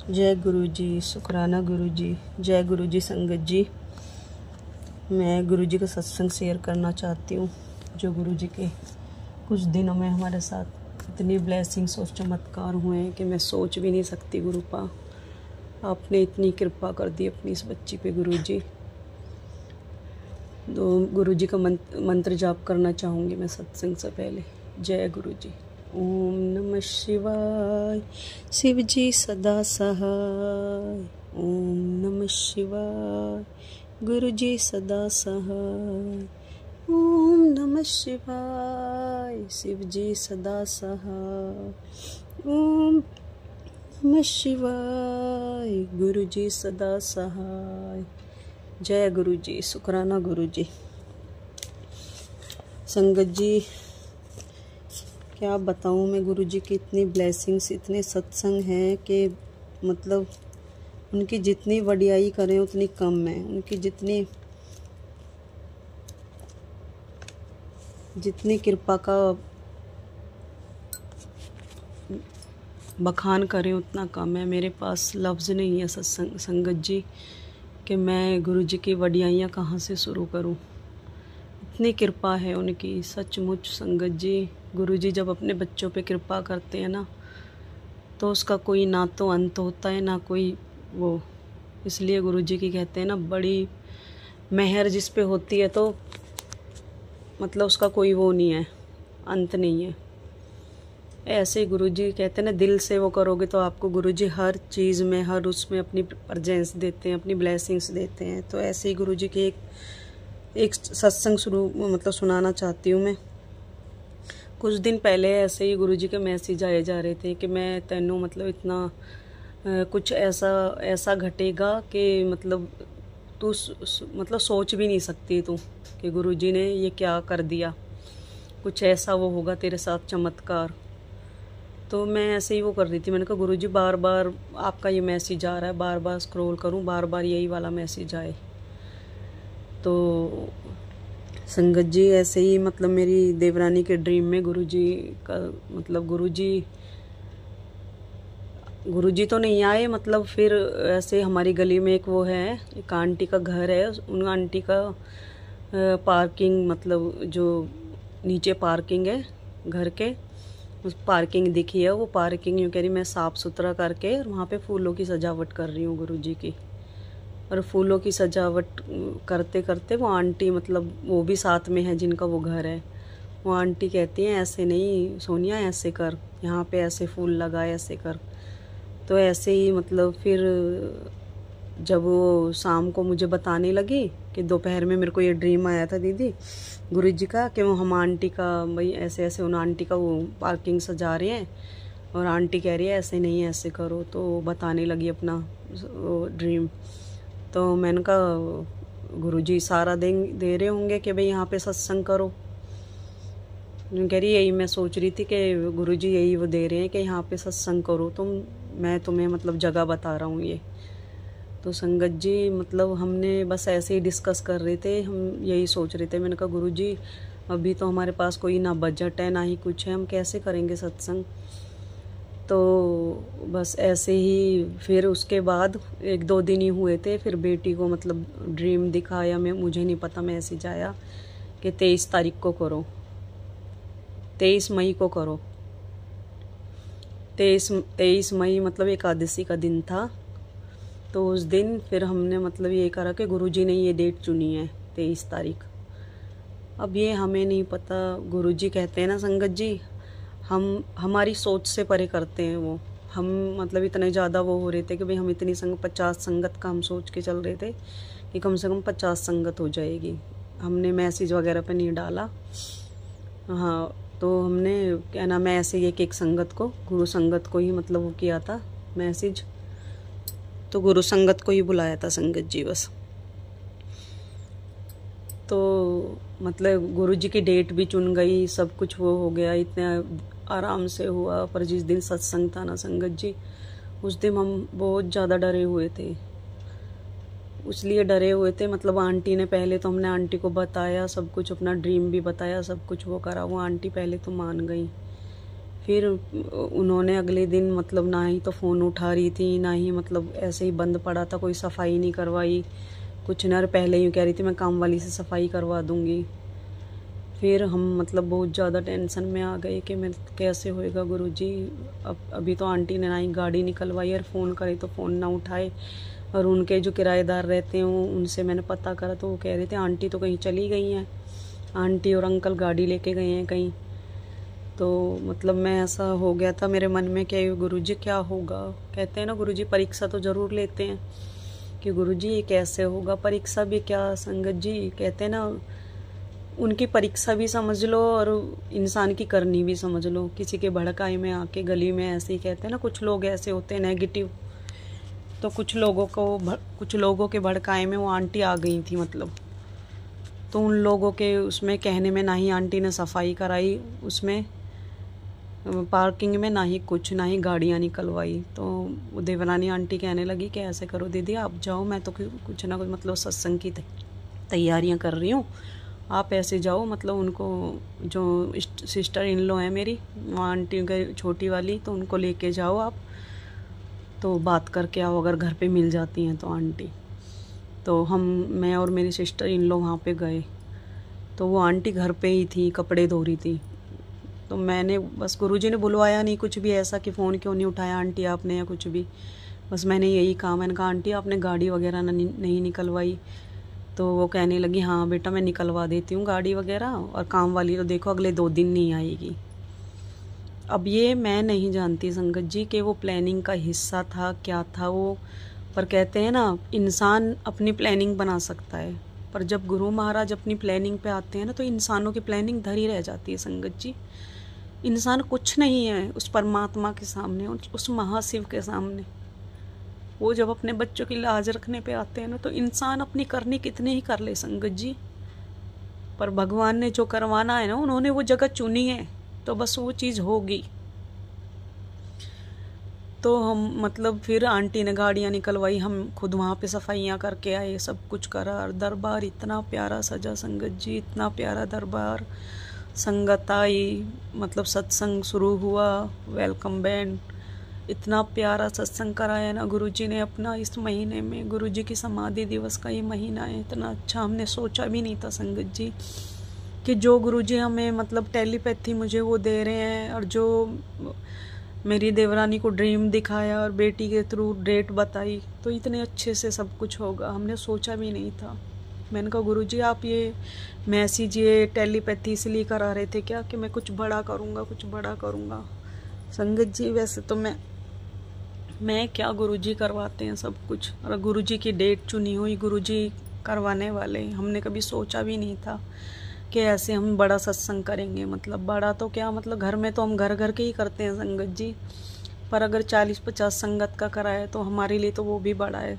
जय गुरु जी, शुक्राना गुरु जी, जय गुरु जी। संगत जी, मैं गुरु जी का सत्संग शेयर करना चाहती हूँ, जो गुरु जी के कुछ दिनों में हमारे साथ इतनी ब्लेसिंग्स और चमत्कार हुए हैं कि मैं सोच भी नहीं सकती। गुरुपा, आपने इतनी कृपा कर दी अपनी इस बच्ची पे गुरु जी। तो गुरु जी का मंत्र जाप करना चाहूँगी मैं सत्संग से पहले। जय गुरु जी। ओम नमः शिवाय, शिव जी सदा सहाय। ओम नमः शिवाय, गुरु जी सदा सहाय। ओम नमः शिवाय, शिव जी सदा सहाय। ओम नमः शिवाय, गुरु जी सदा सहाय। जय गुरु जी, शुक्राना गुरु जी। संगत जी, क्या बताऊँ मैं, गुरु जी की इतनी ब्लेसिंग्स, इतने सत्संग हैं कि मतलब उनकी जितनी वडियाई करें उतनी कम है। उनकी जितनी कृपा का बखान करें उतना कम है। मेरे पास लफ्ज़ नहीं है सत्संग संगत जी कि मैं गुरु जी की वडियाइयाँ कहाँ से शुरू करूँ। इतनी कृपा है उनकी, सचमुच संगत जी। गुरु जी जब अपने बच्चों पे कृपा करते हैं ना, तो उसका कोई ना तो अंत होता है ना कोई वो। इसलिए गुरु जी की कहते हैं ना, बड़ी मेहर जिस पे होती है तो मतलब उसका कोई वो नहीं है, अंत नहीं है। ऐसे ही गुरु जी कहते हैं ना, दिल से वो करोगे तो आपको गुरु जी हर चीज़ में, हर उसमें अपनी प्रेजेंस देते हैं, अपनी ब्लेसिंग्स देते हैं। तो ऐसे ही गुरु जी के एक सत्संग मतलब सुनाना चाहती हूँ मैं। कुछ दिन पहले ऐसे ही गुरु जी के मैसेज आए जा रहे थे कि मैं तेनों मतलब इतना कुछ ऐसा घटेगा कि मतलब तू मतलब सोच भी नहीं सकती तू कि गुरु जी ने ये क्या कर दिया। कुछ ऐसा वो होगा तेरे साथ चमत्कार। तो मैं ऐसे ही वो कर रही थी। मैंने कहा गुरु जी बार बार आपका ये मैसेज आ रहा है, बार बार स्क्रॉल करूं, बार बार यही वाला मैसेज आए। तो संगत जी, ऐसे ही मतलब मेरी देवरानी के ड्रीम में गुरु जी का मतलब गुरु जी तो नहीं आए। मतलब फिर ऐसे हमारी गली में एक वो है, एक आंटी का घर है। उन आंटी का पार्किंग मतलब जो नीचे पार्किंग है घर के, उस पार्किंग दिखी है। वो पार्किंग यूँ कह रही मैं साफ़ सुथरा करके और वहाँ पे फूलों की सजावट कर रही हूँ गुरु जी की। और फूलों की सजावट करते करते वो आंटी मतलब वो भी साथ में है जिनका वो घर है। वो आंटी कहती हैं ऐसे नहीं सोनिया, ऐसे कर, यहाँ पे ऐसे फूल लगाए, ऐसे कर। तो ऐसे ही मतलब फिर जब वो शाम को मुझे बताने लगी कि दोपहर में मेरे को ये ड्रीम आया था दीदी गुरु जी का, कि वो हम आंटी का भाई ऐसे ऐसे उन आंटी का वो पार्किंग सजा रहे हैं और आंटी कह रही है ऐसे नहीं ऐसे करो। तो बताने लगी अपना वो ड्रीम। तो मैंने कहा गुरु जी सारा दे रहे होंगे कि भाई यहाँ पे सत्संग करो। कह रही यही मैं सोच रही थी कि गुरु जी यही वो दे रहे हैं कि यहाँ पे सत्संग करो, तो मैं तुम्हें मतलब जगह बता रहा हूँ ये। तो संगत जी मतलब हमने बस ऐसे ही डिस्कस कर रहे थे, हम यही सोच रहे थे। मैंने कहा गुरु जी अभी तो हमारे पास कोई ना बजट है ना ही कुछ है, हम कैसे करेंगे सत्संग। तो बस ऐसे ही फिर उसके बाद 1-2 दिन ही हुए थे, फिर बेटी को मतलब ड्रीम दिखाया। मुझे नहीं पता मैसेज आया कि 23 तारीख को करो, 23 मई को करो। 23 मई मतलब एकादशी का दिन था। तो उस दिन फिर हमने मतलब ये करा कि गुरुजी ने ये डेट चुनी है 23 तारीख। अब ये हमें नहीं पता, गुरुजी कहते हैं ना संगत जी, हमारी सोच से परे करते हैं वो। हम मतलब इतने ज़्यादा वो हो रहे थे कि भाई हम इतनी 50 संगत का हम सोच के चल रहे थे कि कम से कम 50 संगत हो जाएगी। हमने मैसेज वगैरह पे नहीं डाला। हाँ, तो हमने क्या नाम है ऐसे एक संगत को, गुरु संगत को ही मतलब वो किया था मैसेज। तो गुरु संगत को ही बुलाया था संगत जी बस। तो मतलब गुरु जी की डेट भी चुन गई, सब कुछ वो हो गया, इतने आराम से हुआ। पर जिस दिन सत्संग था ना संगत जी, उस दिन हम बहुत ज़्यादा डरे हुए थे। इसलिए डरे हुए थे मतलब आंटी ने पहले तो हमने आंटी को बताया सब कुछ, अपना ड्रीम भी बताया, सब कुछ वो करा। वो आंटी पहले तो मान गई, फिर उन्होंने अगले दिन मतलब ना ही तो फ़ोन उठा रही थी, ना ही मतलब ऐसे ही बंद पड़ा था, कोई सफाई नहीं करवाई कुछ ना। पहले ही कह रही थी मैं काम वाली से सफाई करवा दूँगी। फिर हम मतलब बहुत ज़्यादा टेंशन में आ गए कि मैं कैसे होएगा गुरुजी। अब अभी तो आंटी ने ना ही गाड़ी निकलवाई और फ़ोन करे तो फ़ोन ना उठाए। और उनके जो किराएदार रहते हैं उनसे मैंने पता करा तो वो कह रहे थे आंटी तो कहीं चली गई हैं, आंटी और अंकल गाड़ी लेके गए हैं कहीं। तो मतलब मैं ऐसा हो गया था मेरे मन में कि गुरुजी क्या होगा। कहते हैं ना गुरुजी परीक्षा तो ज़रूर लेते हैं कि गुरुजी ये कैसे होगा। परीक्षा भी क्या संगत जी, कहते हैं ना उनकी परीक्षा भी समझ लो और इंसान की करनी भी समझ लो। किसी के भड़काए में आके गली में ऐसे ही कहते हैं ना, कुछ लोग ऐसे होते हैं नेगेटिव। तो कुछ लोगों के भड़काए में वो आंटी आ गई थी मतलब। तो उन लोगों के उसमें कहने में ना ही आंटी ने सफाई कराई उसमें पार्किंग में, ना ही कुछ, ना ही गाड़ियाँ निकलवाई। तो वो देवरानी आंटी कहने लगी कि ऐसे करो दीदी आप जाओ, मैं तो कुछ ना कुछ मतलब सत्संग की तैयारियाँ कर रही हूँ, आप ऐसे जाओ। मतलब उनको जो सिस्टर इन लॉ है मेरी, वहाँ आंटी का छोटी वाली, तो उनको लेके जाओ आप, तो बात करके आओ अगर घर पे मिल जाती हैं तो आंटी। तो मैं और मेरी सिस्टर इन लॉ वहाँ पे गए। तो वो आंटी घर पे ही थी, कपड़े धो रही थी। तो मैंने बस, गुरुजी ने बुलवाया नहीं कुछ भी ऐसा कि फ़ोन क्यों नहीं उठाया आंटी आपने या कुछ भी। बस मैंने यही कहा, मैंने कहा आंटी आपने गाड़ी वगैरह नहीं निकलवाई। तो वो कहने लगी हाँ बेटा मैं निकलवा देती हूँ गाड़ी वगैरह, और काम वाली तो देखो अगले 2 दिन नहीं आएगी। अब ये मैं नहीं जानती संगत जी कि वो प्लानिंग का हिस्सा था क्या था वो, पर कहते हैं ना इंसान अपनी प्लानिंग बना सकता है, पर जब गुरु महाराज अपनी प्लानिंग पे आते हैं ना तो इंसानों की प्लानिंग धरी रह जाती है संगत जी। इंसान कुछ नहीं है उस परमात्मा के सामने, उस महाशिव के सामने। वो जब अपने बच्चों की लाज रखने पे आते हैं ना तो इंसान अपनी करनी कितने ही कर ले संगत जी, पर भगवान ने जो करवाना है ना, उन्होंने वो जगह चुनी है तो बस वो चीज़ होगी। तो हम मतलब फिर आंटी ने गाड़ियाँ निकलवाई, हम खुद वहाँ पे सफाइयाँ करके आए, सब कुछ करा। और दरबार इतना प्यारा सजा संगत जी, इतना प्यारा दरबार। संगत आई, मतलब सत्संग शुरू हुआ, वेलकम बैंड, इतना प्यारा सत्संग कराया ना गुरुजी ने अपना इस महीने में। गुरुजी की समाधि दिवस का ये महीना है, इतना अच्छा हमने सोचा भी नहीं था संगत जी कि जो गुरुजी हमें मतलब टेलीपैथी मुझे वो दे रहे हैं, और जो मेरी देवरानी को ड्रीम दिखाया और बेटी के थ्रू डेट बताई, तो इतने अच्छे से सब कुछ होगा हमने सोचा भी नहीं था। मैंने कहा गुरुजी आप ये मैसेज ये टेलीपैथी इसलिए करा रहे थे क्या कि मैं कुछ बड़ा करूँगा, कुछ बड़ा करूँगा। संगत जी वैसे तो मैं क्या, गुरुजी करवाते हैं सब कुछ, और गुरुजी की डेट चुनी हुई, गुरुजी करवाने वाले। हमने कभी सोचा भी नहीं था कि ऐसे हम बड़ा सत्संग करेंगे। मतलब बड़ा तो क्या, मतलब घर में तो हम घर घर के ही करते हैं संगत जी, पर अगर 40-50 संगत का कराए तो हमारे लिए तो वो भी बड़ा है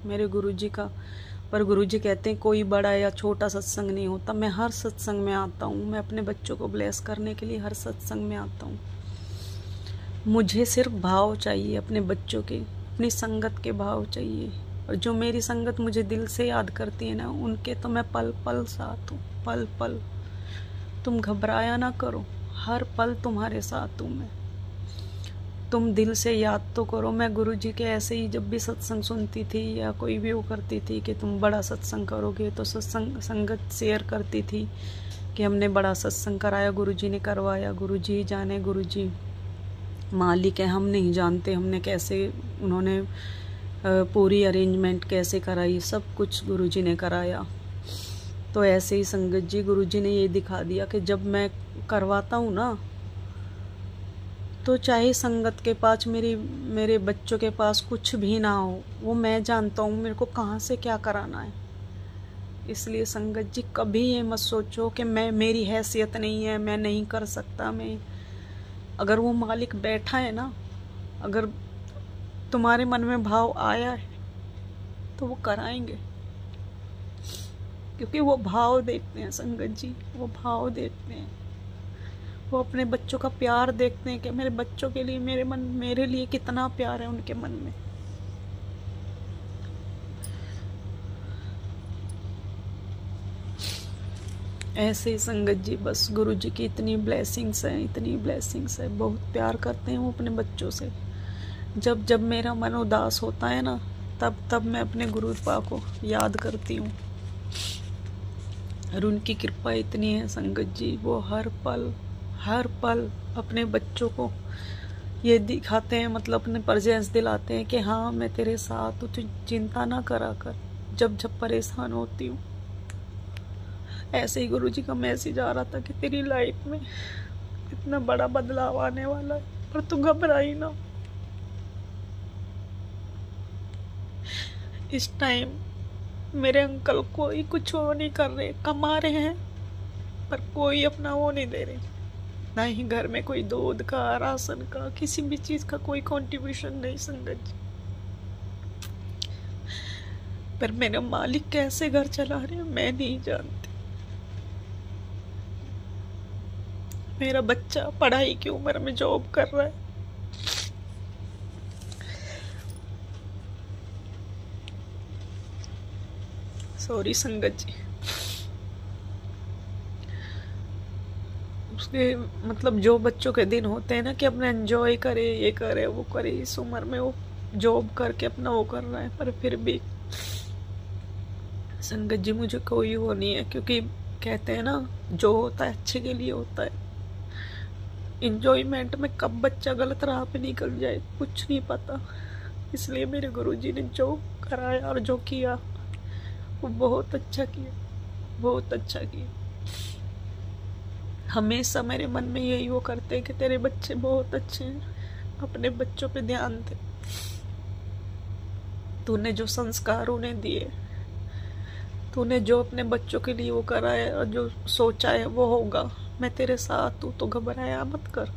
मेरे गुरुजी का। पर गुरुजी कहते हैं कोई बड़ा या छोटा सत्संग नहीं होता, मैं हर सत्संग में आता हूँ, मैं अपने बच्चों को ब्लेस करने के लिए हर सत्संग में आता हूँ। मुझे सिर्फ भाव चाहिए अपने बच्चों के, अपनी संगत के भाव चाहिए, और जो मेरी संगत मुझे दिल से याद करती है ना, उनके तो मैं पल पल साथ हूँ, पल पल। तुम घबराया ना करो, हर पल तुम्हारे साथ हूँ मैं। तुम दिल से याद तो करो। मैं गुरुजी के ऐसे ही जब भी सत्संग सुनती थी या कोई भी वो करती थी कि तुम बड़ा सत्संग करोगे, तो संगत शेयर करती थी कि हमने बड़ा सत्संग कराया, गुरुजी ने करवाया, गुरुजी जाने, गुरुजी मालिक है, हम नहीं जानते हमने कैसे, उन्होंने पूरी अरेंजमेंट कैसे कराई, सब कुछ गुरुजी ने कराया। तो ऐसे ही संगत जी गुरुजी ने ये दिखा दिया कि जब मैं करवाता हूँ ना, तो चाहे संगत के पास मेरे बच्चों के पास कुछ भी ना हो, वो मैं जानता हूँ मेरे को कहाँ से क्या कराना है। इसलिए संगत जी कभी ये मत सोचो कि मेरी हैसियत नहीं है, मैं नहीं कर सकता। मैं, अगर वो मालिक बैठा है ना, अगर तुम्हारे मन में भाव आया है तो वो कराएंगे, क्योंकि वो भाव देखते हैं संगत जी, वो भाव देखते हैं, वो अपने बच्चों का प्यार देखते हैं कि मेरे बच्चों के लिए मेरे लिए कितना प्यार है उनके मन में। ऐसे ही संगत जी, बस गुरु जी की इतनी ब्लेसिंग्स हैं, इतनी ब्लेसिंग्स है। बहुत प्यार करते हैं वो अपने बच्चों से। जब जब मेरा मन उदास होता है ना, तब तब मैं अपने गुरु पा को याद करती हूँ। और उनकी कृपा इतनी है संगत जी, वो हर पल अपने बच्चों को ये दिखाते हैं, मतलब अपने प्रेजेंस दिलाते हैं कि हाँ मैं तेरे साथ, तू चिंता ना करा कर जब जब परेशान होती हूँ। ऐसे ही गुरुजी का मैसेज आ रहा था कि तेरी लाइफ में इतना बड़ा बदलाव आने वाला है, पर तू घबराई ना। इस टाइम मेरे अंकल कोई कुछ वो नहीं कर रहे, कमा रहे हैं पर कोई अपना वो नहीं दे रहे, ना ही घर में कोई दूध का, राशन का, किसी भी चीज का कोई कंट्रीब्यूशन नहीं संगत जी। पर मेरे मालिक कैसे घर चला रहे हैं मैं नहीं जानती। मेरा बच्चा पढ़ाई की उम्र में जॉब कर रहा है। सॉरी संगत जी। उसके मतलब जो बच्चों के दिन होते हैं ना कि अपना एंजॉय करे, ये करे, वो करे, इस उम्र में वो जॉब करके अपना वो कर रहा है। पर फिर भी संगत जी मुझे कोई वो नहीं है, क्योंकि कहते हैं ना जो होता है अच्छे के लिए होता है। इंजॉयमेंट में कब बच्चा गलत राह पे निकल जाए कुछ नहीं पता। इसलिए मेरे गुरुजी ने जो कराया और जो किया वो बहुत अच्छा किया, बहुत अच्छा किया। हमेशा मेरे मन में यही वो करते हैं कि तेरे बच्चे बहुत अच्छे हैं, अपने बच्चों पे ध्यान दे। तूने जो संस्कार उन्हें दिए, तूने जो अपने बच्चों के लिए वो करा है और जो सोचा है वो होगा। मैं तेरे साथ हूँ, तो घबराया मत कर।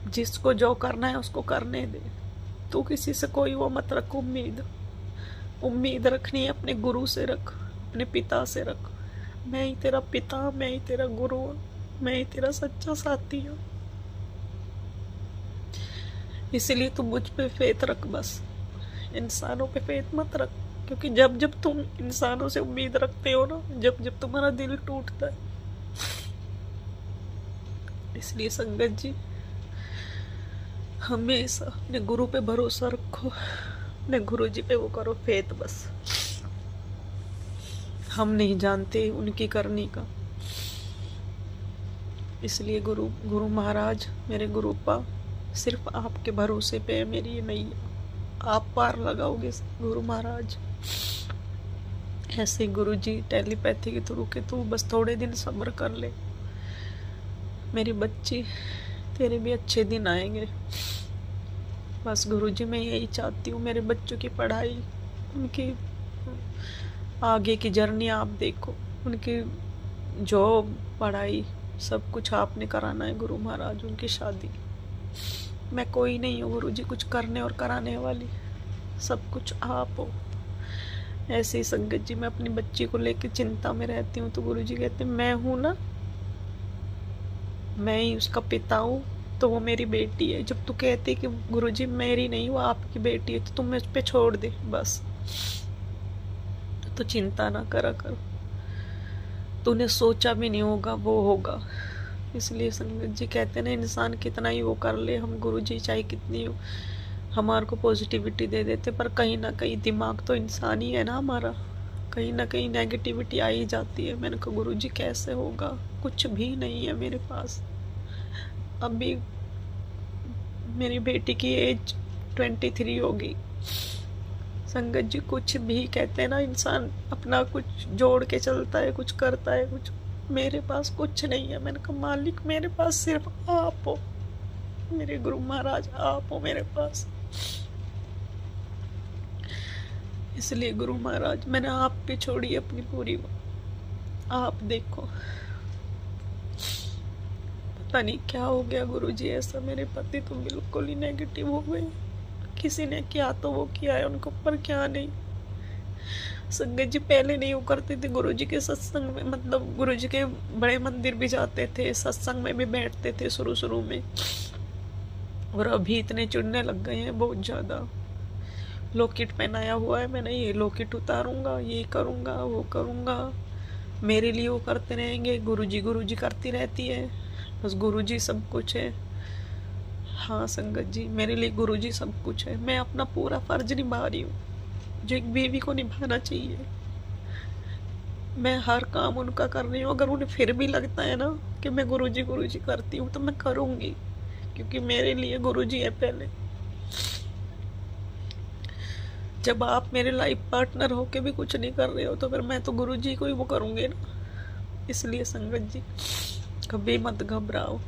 जिसको जो करना है उसको करने दे। तू किसी से कोई वो मत रख उम्मीद रखनी है अपने गुरु से रख, अपने पिता से रख। मैं ही तेरा पिता, मैं ही तेरा गुरु, मैं ही तेरा सच्चा साथी हूँ। इसलिए तू मुझ पे फेथ रख, बस इंसानों पे फेथ मत रख। क्योंकि जब जब तुम इंसानों से उम्मीद रखते हो ना, जब जब तुम्हारा दिल टूटता है। इसलिए संगत जी हमेशा अपने गुरु पे भरोसा रखो, अपने गुरु जी पे वो करो फेथ बस। हम नहीं जानते उनकी करनी का। इसलिए गुरु महाराज, मेरे गुरुपा, सिर्फ आपके भरोसे पे है मेरी ये नैया। आप पार लगाओगे गुरु महाराज। ऐसे गुरु जी टेलीपैथी के थ्रू के तू बस थोड़े दिन सब्र कर ले मेरी बच्ची, तेरे भी अच्छे दिन आएंगे। बस गुरुजी मैं यही चाहती हूँ, मेरे बच्चों की पढ़ाई, उनकी आगे की जर्नी आप देखो, उनकी जॉब, पढ़ाई, सब कुछ आपने कराना है गुरु महाराज। उनकी शादी, मैं कोई नहीं हूँ गुरुजी कुछ करने और कराने वाली, सब कुछ आप हो। ऐसे ही संगत जी मैं अपनी बच्ची को लेकर चिंता में रहती हूँ, तो गुरुजी कहते मैं हूँ ना, मैं ही उसका पिता हूँ, तो वो मेरी बेटी है। जब तू कहती कि गुरुजी मेरी नहीं, वो आपकी बेटी है, तो तुम मुझ पे छोड़ दे बस। तो चिंता ना करा कर, तूने सोचा भी नहीं होगा वो होगा। इसलिए संगत जी कहते ना इंसान कितना ही वो कर ले, हम गुरुजी चाहे कितनी हमारे को पॉजिटिविटी दे देते, पर कहीं ना कहीं दिमाग तो इंसान ही है ना हमारा, कहीं ना कहीं नेगेटिविटी आ ही जाती है। मैंने कहा गुरुजी कैसे होगा, कुछ भी नहीं है मेरे पास। अभी मेरी बेटी की एज 23 होगी। संगत जी कुछ भी कहते हैं ना, इंसान अपना कुछ जोड़ के चलता है, कुछ करता है, कुछ। मेरे पास कुछ नहीं है। मैंने कहा मालिक मेरे पास सिर्फ आप हो, मेरे गुरु महाराज आप हो मेरे पास। इसलिए गुरु महाराज मैंने आप पे छोड़ी अपनी पूरी, आप देखो। पता नहीं क्या हो गया गुरुजी ऐसा, मेरे पति तो बिल्कुल ही नेगेटिव हो गए। किसी ने क्या तो वो किया है उनको, पर क्या नहीं। संगत जी पहले नहीं वो करते थे गुरुजी के सत्संग में, मतलब गुरुजी के बड़े मंदिर भी जाते थे, सत्संग में भी बैठते थे शुरू में। और अभी इतने चुनने लग गए हैं बहुत ज्यादा। लॉकेट पहनाया हुआ है मैंने, ये लॉकेट उतारूंगा, ये करूंगा, वो करूंगा। मेरे लिए वो करते रहेंगे, गुरुजी करती रहती है, बस गुरुजी सब कुछ है। हाँ संगत जी, मेरे लिए गुरुजी सब कुछ है। मैं अपना पूरा फर्ज निभा रही हूँ जो एक बीवी को निभाना चाहिए। मैं हर काम उनका कर रही हूँ। अगर उन्हें फिर भी लगता है ना कि मैं गुरुजी करती हूँ तो मैं करूँगी, क्योंकि मेरे लिए गुरुजी है पहले। जब आप मेरे लाइफ पार्टनर होके भी कुछ नहीं कर रहे हो तो फिर मैं तो गुरुजी को ही वो करूँगी ना। इसलिए संगत जी कभी मत घबराओ।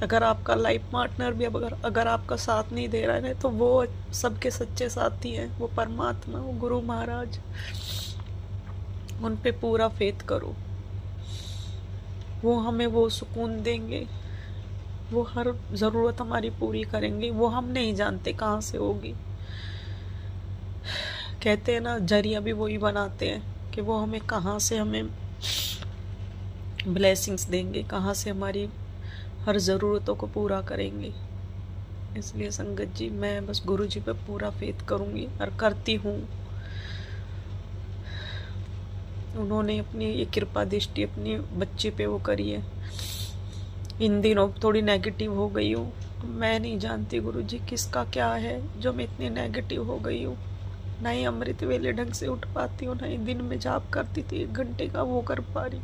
अगर आपका लाइफ पार्टनर भी अगर आपका साथ नहीं दे रहा है तो वो सबके सच्चे साथी हैं, वो परमात्मा, वो गुरु महाराज, उन पे पूरा फेथ करो। वो हमें वो सुकून देंगे, वो हर ज़रूरत हमारी पूरी करेंगे। वो हम नहीं जानते कहाँ से होगी। कहते हैं ना, जरिया भी वही बनाते हैं कि वो हमें कहाँ से हमें ब्लेसिंग्स देंगे, कहाँ से हमारी हर ज़रूरतों को पूरा करेंगे। इसलिए संगत जी मैं बस गुरुजी पे पूरा फेथ करूँगी और करती हूँ। उन्होंने अपनी ये कृपा दृष्टि अपनी बच्चे पे वो करी है। इन दिनों थोड़ी नेगेटिव हो गई हूँ। मैं नहीं जानती गुरुजी किसका क्या है जो मैं इतनी नेगेटिव हो गई हूँ। ना ही अमृत वेले ढंग से उठ पाती हूँ, ना ही दिन में जाप करती थी 1 घंटे का वो कर पा रही।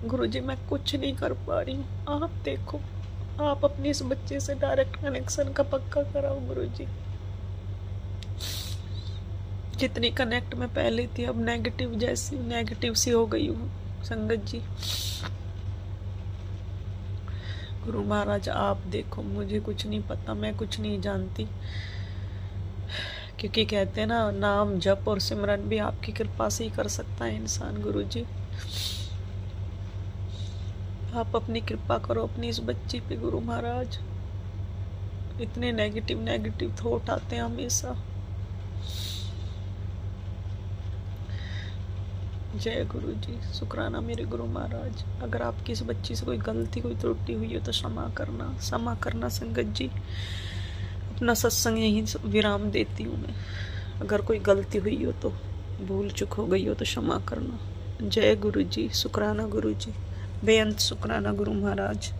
गुरुजी मैं कुछ नहीं कर पा रही हूँ। आप देखो, आप अपने इस बच्चे से डायरेक्ट कनेक्शन का पक्का कराओ गुरुजी। जितनी कनेक्ट में पहले थी अब नेगेटिव सी हो गई हूँ संगत जी। गुरु महाराज आप देखो, मुझे कुछ नहीं पता, मैं कुछ नहीं जानती, क्योंकि कहते हैं ना, नाम जप और सिमरन भी आपकी कृपा से ही कर सकता है इंसान। गुरुजी आप अपनी कृपा करो अपनी इस बच्ची पे गुरु महाराज। इतने नेगेटिव थॉट आते हैं हमेशा। जय गुरु जी, शुक्राना मेरे गुरु महाराज। अगर आपकी इस बच्ची से कोई गलती कोई त्रुटि हुई हो तो क्षमा करना संगत जी। अपना सत्संग यहीं विराम देती हूँ मैं। अगर कोई गलती हुई हो तो, भूल चूक हो गई हो तो क्षमा करना। जय गुरु जी, शुक्राना गुरु जी, बेअंत शुक्राना गुरु महाराज।